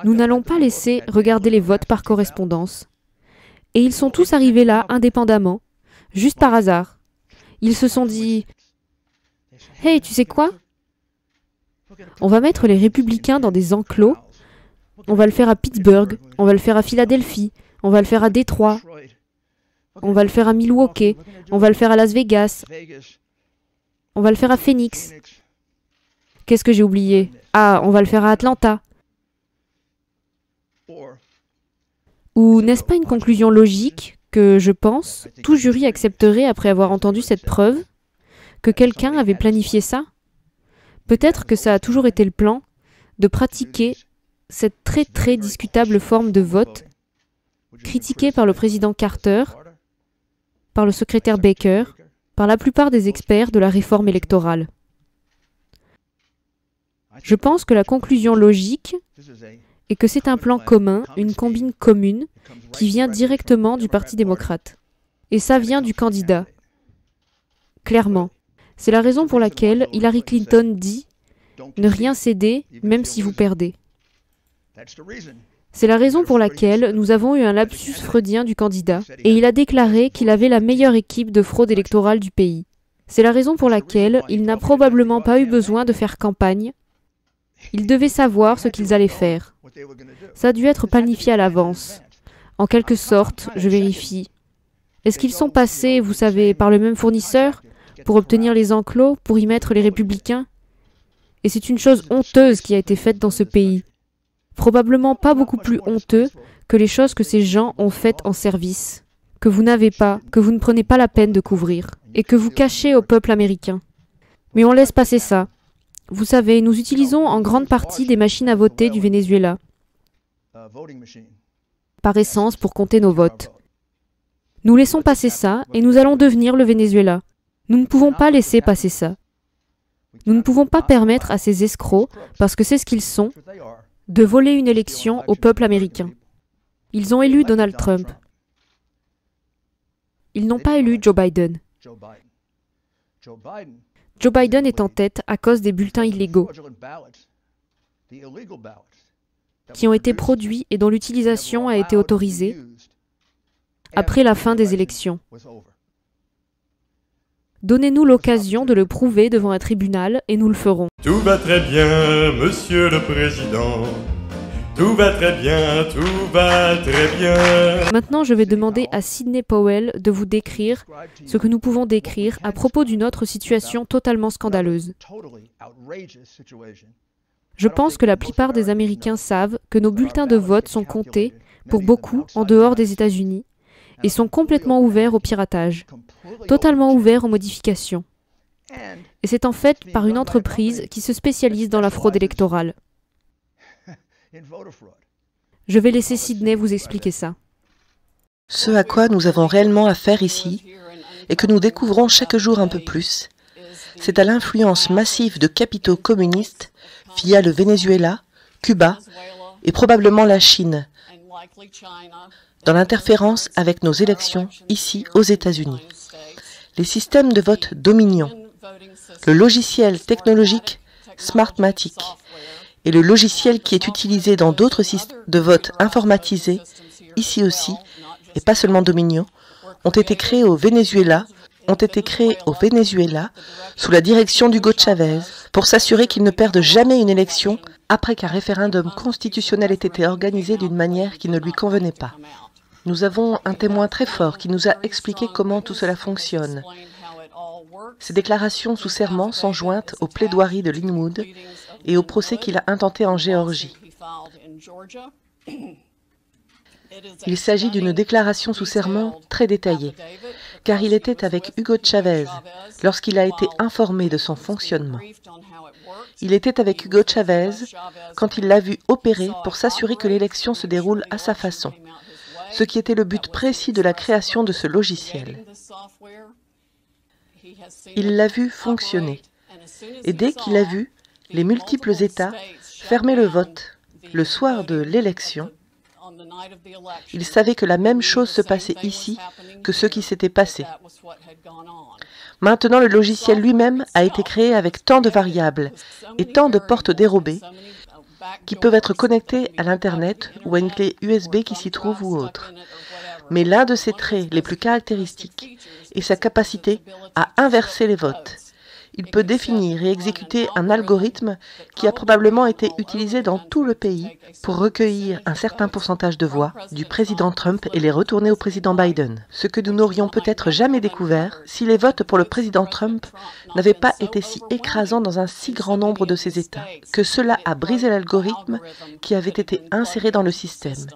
Nous n'allons pas laisser regarder les votes par correspondance. Et ils sont tous arrivés là, indépendamment, juste par hasard. Ils se sont dit « Hey, tu sais quoi? On va mettre les républicains dans des enclos. On va le faire à Pittsburgh, on va le faire à Philadelphie, On va le faire à Détroit. On va le faire à Milwaukee. On va le faire à Las Vegas. On va le faire à Phoenix. Qu'est-ce que j'ai oublié? Ah, on va le faire à Atlanta. Ou n'est-ce pas une conclusion logique que, je pense, tout jury accepterait après avoir entendu cette preuve, que quelqu'un avait planifié ça? Peut-être que ça a toujours été le plan de pratiquer cette très discutable forme de vote, critiquée par le président Carter, par le secrétaire Baker, par la plupart des experts de la réforme électorale. Je pense que la conclusion logique est que c'est un plan commun, une combine commune, qui vient directement du Parti démocrate. Et ça vient du candidat. Clairement. C'est la raison pour laquelle Hillary Clinton dit « Ne rien céder, même si vous perdez ». C'est la raison pour laquelle nous avons eu un lapsus freudien du candidat, et il a déclaré qu'il avait la meilleure équipe de fraude électorale du pays. C'est la raison pour laquelle il n'a probablement pas eu besoin de faire campagne. Ils devaient savoir ce qu'ils allaient faire. Ça a dû être planifié à l'avance. En quelque sorte, je vérifie. Est-ce qu'ils sont passés, vous savez, par le même fournisseur pour obtenir les enclos, pour y mettre les républicains? Et c'est une chose honteuse qui a été faite dans ce pays. Probablement pas beaucoup plus honteux que les choses que ces gens ont faites en service, que vous n'avez pas, que vous ne prenez pas la peine de couvrir, et que vous cachez au peuple américain. Mais on laisse passer ça. Vous savez, nous utilisons en grande partie des machines à voter du Venezuela, par essence pour compter nos votes. Nous laissons passer ça et nous allons devenir le Venezuela. Nous ne pouvons pas laisser passer ça. Nous ne pouvons pas permettre à ces escrocs, parce que c'est ce qu'ils sont, de voler une élection au peuple américain. Ils ont élu Donald Trump. Ils n'ont pas élu Joe Biden. Joe Biden est en tête à cause des bulletins illégaux qui ont été produits et dont l'utilisation a été autorisée après la fin des élections. Donnez-nous l'occasion de le prouver devant un tribunal et nous le ferons. Tout va très bien, Monsieur le Président. Tout va très bien, tout va très bien. Maintenant, je vais demander à Sidney Powell de vous décrire ce que nous pouvons décrire à propos d'une autre situation totalement scandaleuse. Je pense que la plupart des Américains savent que nos bulletins de vote sont comptés, pour beaucoup, en dehors des États-Unis, et sont complètement ouverts au piratage, totalement ouverts aux modifications. Et c'est en fait par une entreprise qui se spécialise dans la fraude électorale. Je vais laisser Sidney vous expliquer ça. Ce à quoi nous avons réellement affaire ici, et que nous découvrons chaque jour un peu plus, c'est à l'influence massive de capitaux communistes via le Venezuela, Cuba et probablement la Chine, dans l'interférence avec nos élections ici aux États-Unis. Les systèmes de vote Dominion, le logiciel technologique Smartmatic et le logiciel qui est utilisé dans d'autres systèmes de vote informatisés, ici aussi, et pas seulement Dominion, ont été créés au Venezuela sous la direction d'Hugo Chavez pour s'assurer qu'ils ne perdent jamais une élection après qu'un référendum constitutionnel ait été organisé d'une manière qui ne lui convenait pas. Nous avons un témoin très fort qui nous a expliqué comment tout cela fonctionne. Ces déclarations sous serment sont jointes aux plaidoiries de Linwood et au procès qu'il a intenté en Géorgie. Il s'agit d'une déclaration sous serment très détaillée, car il était avec Hugo Chavez lorsqu'il a été informé de son fonctionnement. Il était avec Hugo Chavez quand il l'a vu opérer pour s'assurer que l'élection se déroule à sa façon, ce qui était le but précis de la création de ce logiciel. Il l'a vu fonctionner, et dès qu'il a vu les multiples États fermer le vote le soir de l'élection, il savait que la même chose se passait ici que ce qui s'était passé. Maintenant, le logiciel lui-même a été créé avec tant de variables et tant de portes dérobées qui peuvent être connectées à l'Internet ou à une clé USB qui s'y trouve ou autre. Mais l'un de ses traits les plus caractéristiques est sa capacité à inverser les votes. Il peut définir et exécuter un algorithme qui a probablement été utilisé dans tout le pays pour recueillir un certain pourcentage de voix du président Trump et les retourner au président Biden. Ce que nous n'aurions peut-être jamais découvert si les votes pour le président Trump n'avaient pas été si écrasants dans un si grand nombre de ces États, que cela a brisé l'algorithme qui avait été inséré dans le système.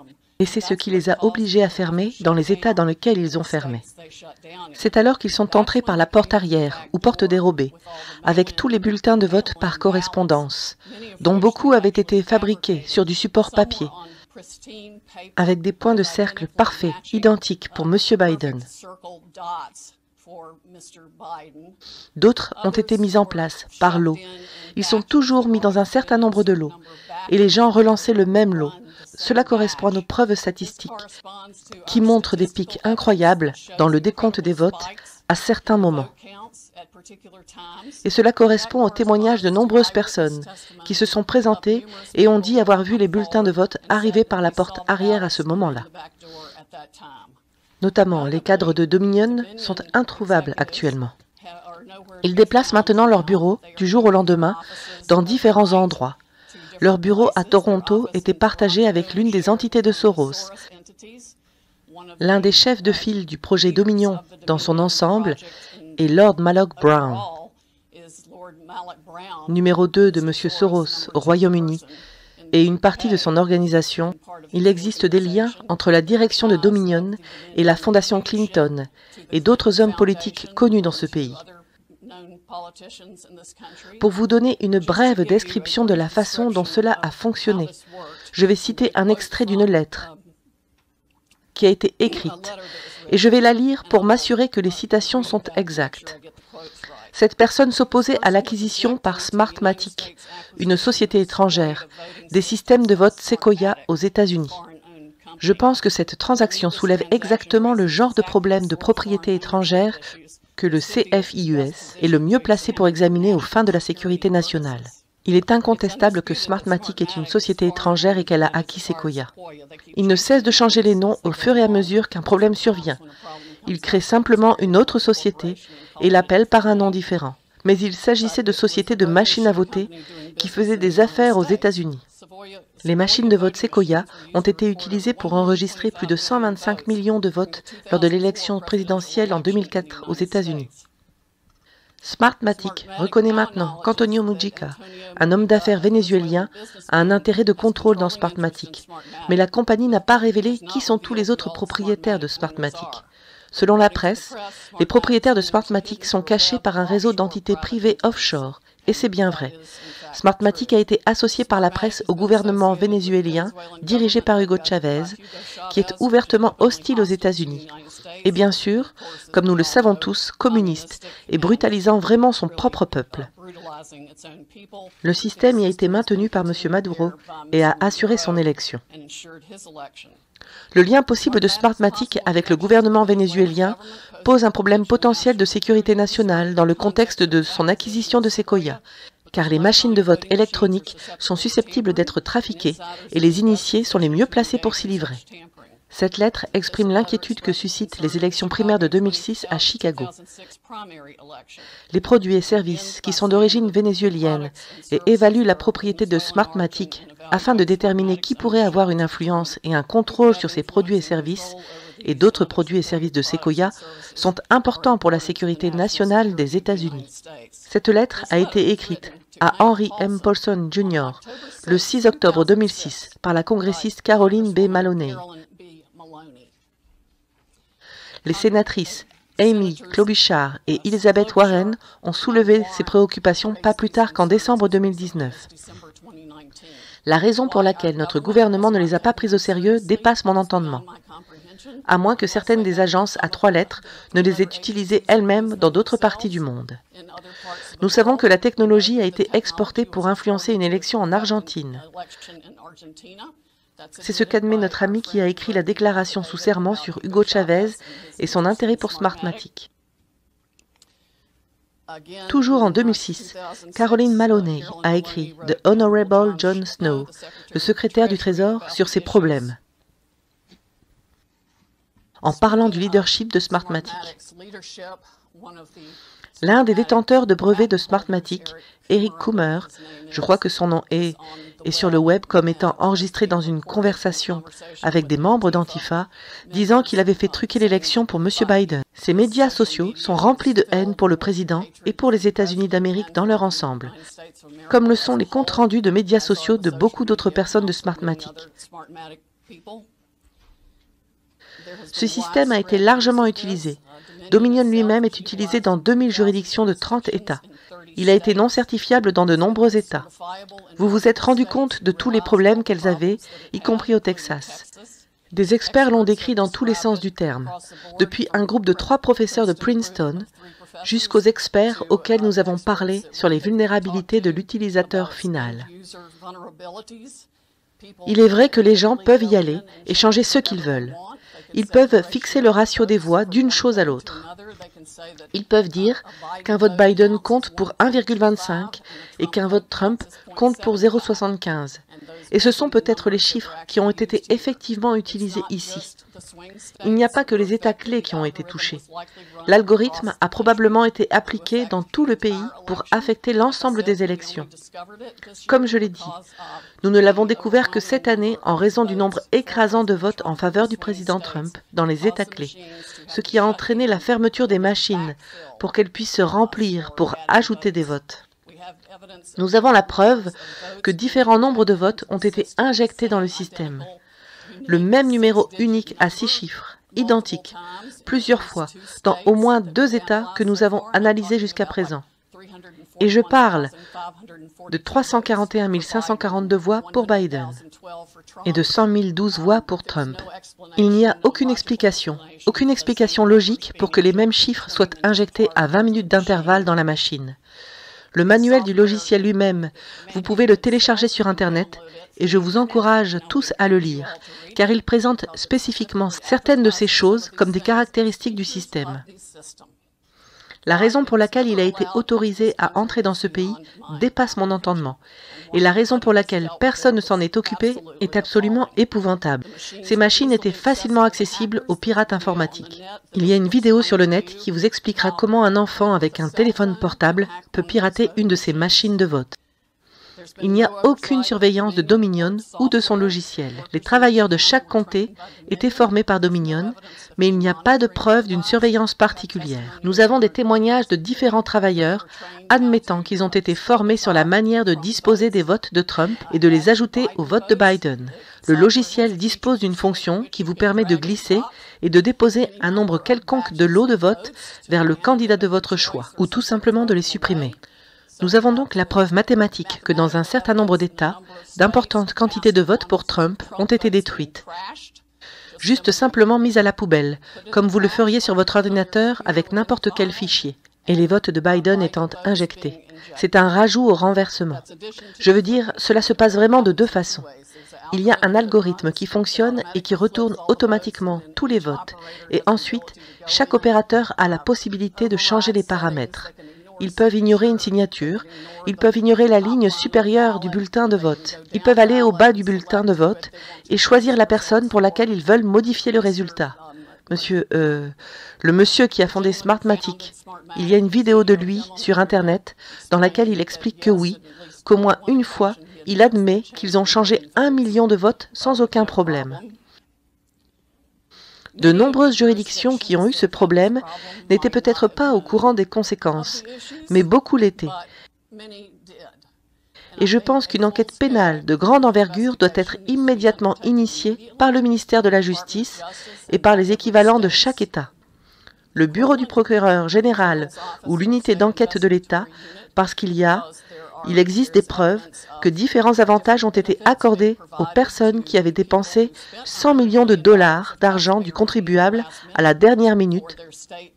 Et c'est ce qui les a obligés à fermer dans les États dans lesquels ils ont fermé. C'est alors qu'ils sont entrés par la porte arrière, ou porte dérobée, avec tous les bulletins de vote par correspondance, dont beaucoup avaient été fabriqués sur du support papier, avec des points de cercle parfaits, identiques pour M. Biden. D'autres ont été mis en place par lot. Ils sont toujours mis dans un certain nombre de lots, et les gens relançaient le même lot. Cela correspond à nos preuves statistiques, qui montrent des pics incroyables dans le décompte des votes à certains moments. Et cela correspond au témoignage de nombreuses personnes qui se sont présentées et ont dit avoir vu les bulletins de vote arriver par la porte arrière à ce moment-là. Notamment, les cadres de Dominion sont introuvables actuellement. Ils déplacent maintenant leurs bureaux du jour au lendemain dans différents endroits. Leur bureau à Toronto était partagé avec l'une des entités de Soros. L'un des chefs de file du projet Dominion dans son ensemble est Lord Malloch Brown, numéro 2 de M. Soros au Royaume-Uni, et une partie de son organisation. Il existe des liens entre la direction de Dominion et la Fondation Clinton et d'autres hommes politiques connus dans ce pays. Pour vous donner une brève description de la façon dont cela a fonctionné, je vais citer un extrait d'une lettre qui a été écrite, et je vais la lire pour m'assurer que les citations sont exactes. Cette personne s'opposait à l'acquisition par Smartmatic, une société étrangère, des systèmes de vote Sequoia aux États-Unis. Je pense que cette transaction soulève exactement le genre de problème de propriété étrangère que le CFIUS est le mieux placé pour examiner aux fins de la sécurité nationale. Il est incontestable que Smartmatic est une société étrangère et qu'elle a acquis Sequoia. Il ne cesse de changer les noms au fur et à mesure qu'un problème survient. Il crée simplement une autre société et l'appelle par un nom différent. Mais il s'agissait de sociétés de machines à voter qui faisaient des affaires aux États-Unis. Les machines de vote Sequoia ont été utilisées pour enregistrer plus de 125 millions de votes lors de l'élection présidentielle en 2004 aux États-Unis. Smartmatic reconnaît maintenant qu'Antonio Mujica, un homme d'affaires vénézuélien, a un intérêt de contrôle dans Smartmatic, mais la compagnie n'a pas révélé qui sont tous les autres propriétaires de Smartmatic. Selon la presse, les propriétaires de Smartmatic sont cachés par un réseau d'entités privées offshore, et c'est bien vrai. Smartmatic a été associé par la presse au gouvernement vénézuélien dirigé par Hugo Chavez, qui est ouvertement hostile aux États-Unis. Et bien sûr, comme nous le savons tous, communiste et brutalisant vraiment son propre peuple. Le système y a été maintenu par M. Maduro et a assuré son élection. Le lien possible de Smartmatic avec le gouvernement vénézuélien pose un problème potentiel de sécurité nationale dans le contexte de son acquisition de Sequoia, car les machines de vote électroniques sont susceptibles d'être trafiquées et les initiés sont les mieux placés pour s'y livrer. Cette lettre exprime l'inquiétude que suscitent les élections primaires de 2006 à Chicago. Les produits et services qui sont d'origine vénézuélienne et évaluent la propriété de Smartmatic afin de déterminer qui pourrait avoir une influence et un contrôle sur ces produits et services et d'autres produits et services de Sequoia sont importants pour la sécurité nationale des États-Unis. Cette lettre a été écrite à Henry M. Paulson Jr. le 6 octobre 2006 par la congressiste Caroline B. Maloney. Les sénatrices Amy Klobuchar et Elizabeth Warren ont soulevé ces préoccupations pas plus tard qu'en décembre 2019. La raison pour laquelle notre gouvernement ne les a pas prises au sérieux dépasse mon entendement, à moins que certaines des agences à 3 lettres ne les aient utilisées elles-mêmes dans d'autres parties du monde. Nous savons que la technologie a été exportée pour influencer une élection en Argentine. C'est ce qu'admet notre ami qui a écrit la déclaration sous serment sur Hugo Chavez et son intérêt pour Smartmatic. Toujours en 2006, Caroline Maloney a écrit « The Honorable John Snow », le secrétaire du Trésor, sur ces problèmes, en parlant du leadership de Smartmatic. L'un des détenteurs de brevets de Smartmatic, Eric Coomer, je crois que son nom est sur le web comme étant enregistré dans une conversation avec des membres d'Antifa, disant qu'il avait fait truquer l'élection pour M. Biden. Ces médias sociaux sont remplis de haine pour le président et pour les États-Unis d'Amérique dans leur ensemble, comme le sont les comptes rendus de médias sociaux de beaucoup d'autres personnes de Smartmatic. Ce système a été largement utilisé. Dominion lui-même est utilisé dans 2000 juridictions de 30 États. Il a été non certifiable dans de nombreux États. Vous vous êtes rendu compte de tous les problèmes qu'elles avaient, y compris au Texas. Des experts l'ont décrit dans tous les sens du terme, depuis un groupe de 3 professeurs de Princeton jusqu'aux experts auxquels nous avons parlé sur les vulnérabilités de l'utilisateur final. Il est vrai que les gens peuvent y aller et changer ce qu'ils veulent. Ils peuvent fixer le ratio des voix d'une chose à l'autre. Ils peuvent dire qu'un vote Biden compte pour 1,25 et qu'un vote Trump compte pour 0,75. Et ce sont peut-être les chiffres qui ont été effectivement utilisés ici. Il n'y a pas que les États clés qui ont été touchés. L'algorithme a probablement été appliqué dans tout le pays pour affecter l'ensemble des élections. Comme je l'ai dit, nous ne l'avons découvert que cette année en raison du nombre écrasant de votes en faveur du président Trump dans les États clés, ce qui a entraîné la fermeture des machines pour qu'elles puissent se remplir pour ajouter des votes. Nous avons la preuve que différents nombres de votes ont été injectés dans le système. Le même numéro unique à 6 chiffres, identique, plusieurs fois, dans au moins 2 États que nous avons analysés jusqu'à présent. Et je parle de 341 542 voix pour Biden et de 100 012 voix pour Trump. Il n'y a aucune explication logique pour que les mêmes chiffres soient injectés à 20 minutes d'intervalle dans la machine. Le manuel du logiciel lui-même, vous pouvez le télécharger sur Internet et je vous encourage tous à le lire, car il présente spécifiquement certaines de ces choses comme des caractéristiques du système. La raison pour laquelle il a été autorisé à entrer dans ce pays dépasse mon entendement, et la raison pour laquelle personne ne s'en est occupé est absolument épouvantable. Ces machines étaient facilement accessibles aux pirates informatiques. Il y a une vidéo sur le net qui vous expliquera comment un enfant avec un téléphone portable peut pirater une de ces machines de vote. Il n'y a aucune surveillance de Dominion ou de son logiciel. Les travailleurs de chaque comté étaient formés par Dominion, mais il n'y a pas de preuve d'une surveillance particulière. Nous avons des témoignages de différents travailleurs admettant qu'ils ont été formés sur la manière de disposer des votes de Trump et de les ajouter aux votes de Biden. Le logiciel dispose d'une fonction qui vous permet de glisser et de déposer un nombre quelconque de lots de votes vers le candidat de votre choix, ou tout simplement de les supprimer. Nous avons donc la preuve mathématique que dans un certain nombre d'États, d'importantes quantités de votes pour Trump ont été détruites, juste simplement mises à la poubelle, comme vous le feriez sur votre ordinateur avec n'importe quel fichier, et les votes de Biden étant injectés. C'est un rajout au renversement. Je veux dire, cela se passe vraiment de 2 façons. Il y a un algorithme qui fonctionne et qui retourne automatiquement tous les votes, et ensuite, chaque opérateur a la possibilité de changer les paramètres. Ils peuvent ignorer une signature, ils peuvent ignorer la ligne supérieure du bulletin de vote. Ils peuvent aller au bas du bulletin de vote et choisir la personne pour laquelle ils veulent modifier le résultat. Le monsieur qui a fondé Smartmatic, il y a une vidéo de lui sur Internet dans laquelle il explique que oui, qu'au moins une fois, il admet qu'ils ont changé 1 million de votes sans aucun problème. De nombreuses juridictions qui ont eu ce problème n'étaient peut-être pas au courant des conséquences, mais beaucoup l'étaient. Et je pense qu'une enquête pénale de grande envergure doit être immédiatement initiée par le ministère de la Justice et par les équivalents de chaque État. Le bureau du procureur général ou l'unité d'enquête de l'État, parce il existe des preuves que différents avantages ont été accordés aux personnes qui avaient dépensé 100 millions de dollars d'argent du contribuable à la dernière minute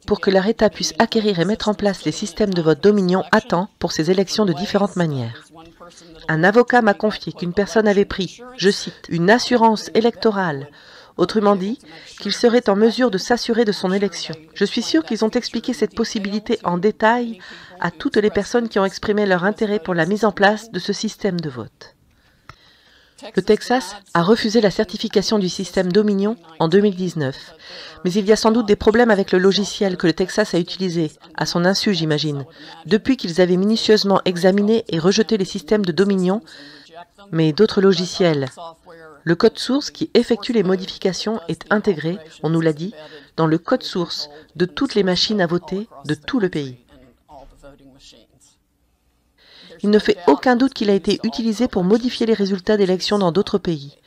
pour que leur État puisse acquérir et mettre en place les systèmes de vote Dominion à temps pour ces élections de différentes manières. Un avocat m'a confié qu'une personne avait pris, je cite, une assurance électorale, autrement dit, qu'il serait en mesure de s'assurer de son élection. Je suis sûr qu'ils ont expliqué cette possibilité en détail à toutes les personnes qui ont exprimé leur intérêt pour la mise en place de ce système de vote. Le Texas a refusé la certification du système Dominion en 2019. Mais il y a sans doute des problèmes avec le logiciel que le Texas a utilisé, à son insu j'imagine, depuis qu'ils avaient minutieusement examiné et rejeté les systèmes de Dominion, mais d'autres logiciels. Le code source qui effectue les modifications est intégré, on nous l'a dit, dans le code source de toutes les machines à voter de tout le pays. Il ne fait aucun doute qu'il a été utilisé pour modifier les résultats d'élections dans d'autres pays.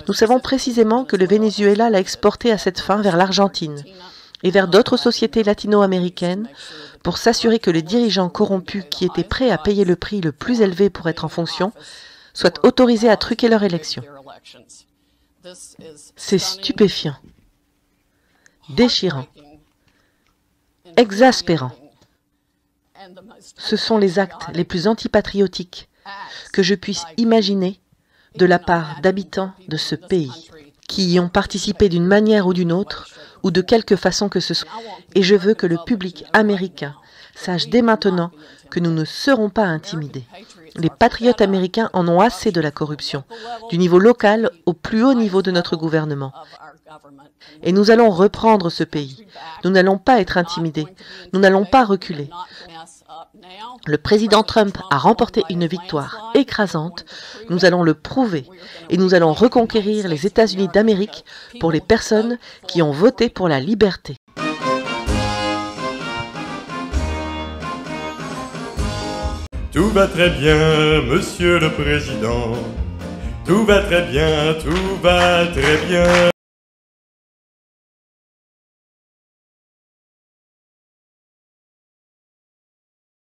Nous savons précisément que le Venezuela l'a exporté à cette fin vers l'Argentine et vers d'autres sociétés latino-américaines pour s'assurer que les dirigeants corrompus qui étaient prêts à payer le prix le plus élevé pour être en fonction soient autorisés à truquer leur élection. C'est stupéfiant, déchirant, exaspérant. Ce sont les actes les plus antipatriotiques que je puisse imaginer de la part d'habitants de ce pays, qui y ont participé d'une manière ou d'une autre, ou de quelque façon que ce soit. Et je veux que le public américain sache dès maintenant que nous ne serons pas intimidés. Les patriotes américains en ont assez de la corruption, du niveau local au plus haut niveau de notre gouvernement. Et nous allons reprendre ce pays. Nous n'allons pas être intimidés. Nous n'allons pas reculer. Le président Trump a remporté une victoire écrasante. Nous allons le prouver. Et nous allons reconquérir les États-Unis d'Amérique pour les personnes qui ont voté pour la liberté. Tout va très bien, Monsieur le Président. Tout va très bien, tout va très bien.